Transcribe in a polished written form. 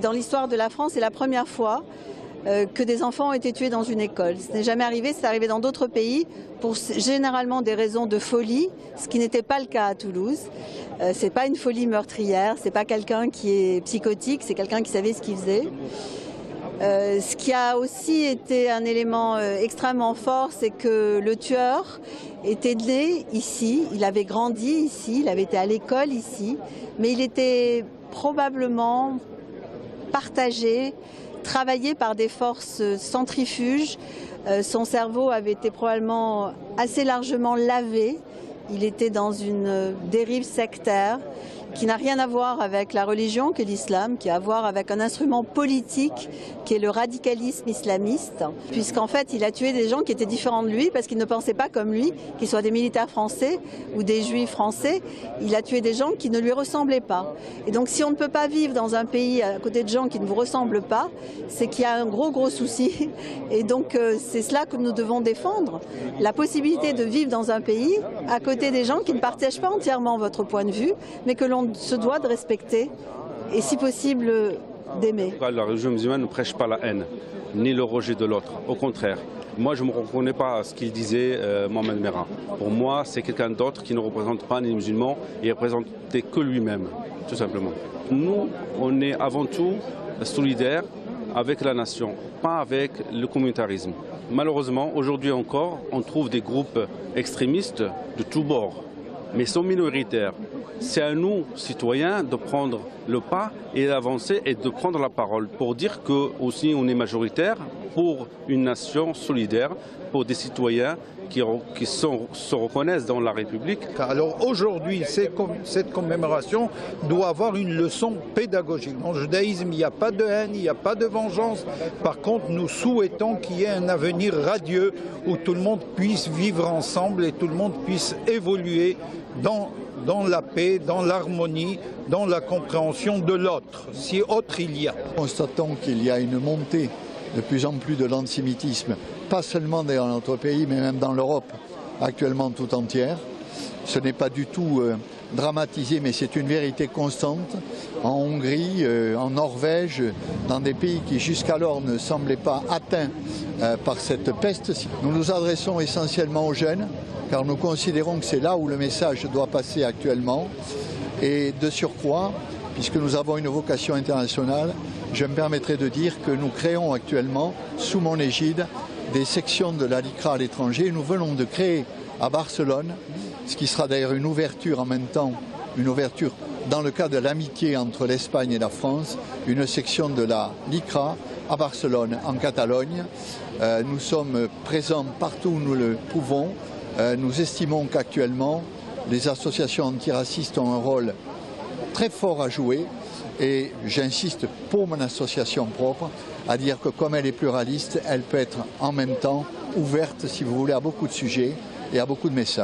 Dans l'histoire de la France, c'est la première fois que des enfants ont été tués dans une école. Ce n'est jamais arrivé, c'est arrivé dans d'autres pays pour généralement des raisons de folie, ce qui n'était pas le cas à Toulouse. C'est pas une folie meurtrière, c'est pas quelqu'un qui est psychotique, c'est quelqu'un qui savait ce qu'il faisait. Ce qui a aussi été un élément extrêmement fort, c'est que le tueur était né ici, il avait grandi ici, il avait été à l'école ici, mais il était probablement partagé, travaillé par des forces centrifuges. Son cerveau avait été probablement assez largement lavé. Il était dans une dérive sectaire qui n'a rien à voir avec la religion qu'est l'islam, qui a à voir avec un instrument politique qui est le radicalisme islamiste, puisqu'en fait il a tué des gens qui étaient différents de lui parce qu'ils ne pensaient pas comme lui, qu'ils soient des militaires français ou des juifs français. Il a tué des gens qui ne lui ressemblaient pas. Et donc si on ne peut pas vivre dans un pays à côté de gens qui ne vous ressemblent pas, c'est qu'il y a un gros souci. Et donc c'est cela que nous devons défendre, la possibilité de vivre dans un pays à côté des gens qui ne partagent pas entièrement votre point de vue, mais que l'on se doit de respecter et si possible d'aimer. La religion musulmane ne prêche pas la haine, ni le rejet de l'autre. Au contraire, moi je ne me reconnais pas à ce qu'il disait Mohamed Merah. Pour moi, c'est quelqu'un d'autre qui ne représente pas les musulmans et ne représentait que lui-même, tout simplement. Nous, on est avant tout solidaires avec la nation, pas avec le communautarisme. Malheureusement, aujourd'hui encore, on trouve des groupes extrémistes de tous bords, mais sont minoritaires. C'est à nous, citoyens, de prendre le pas et d'avancer et de prendre la parole pour dire que aussi on est majoritaire pour une nation solidaire, pour des citoyens qui se reconnaissent dans la République. Alors aujourd'hui, cette commémoration doit avoir une leçon pédagogique. Dans le judaïsme, il n'y a pas de haine, il n'y a pas de vengeance. Par contre, nous souhaitons qu'il y ait un avenir radieux où tout le monde puisse vivre ensemble et tout le monde puisse évoluer dans la paix, dans l'harmonie, dans la compréhension de l'autre, si autre il y a. Constatons qu'il y a une montée de plus en plus de l'antisémitisme, pas seulement dans notre pays, mais même dans l'Europe actuellement tout entière. Ce n'est pas du tout dramatisé, mais c'est une vérité constante. En Hongrie, en Norvège, dans des pays qui jusqu'alors ne semblaient pas atteints par cette peste. Nous nous adressons essentiellement aux jeunes, car nous considérons que c'est là où le message doit passer actuellement. Et de surcroît, puisque nous avons une vocation internationale, je me permettrai de dire que nous créons actuellement, sous mon égide, des sections de la LICRA à l'étranger. Nous venons de créer à Barcelone, ce qui sera d'ailleurs une ouverture en même temps, une ouverture dans le cadre de l'amitié entre l'Espagne et la France, une section de la LICRA à Barcelone, en Catalogne. Nous sommes présents partout où nous le pouvons. Nous estimons qu'actuellement, les associations antiracistes ont un rôle très fort à jouer et j'insiste pour mon association propre à dire que comme elle est pluraliste, elle peut être en même temps ouverte, si vous voulez, à beaucoup de sujets et à beaucoup de messages.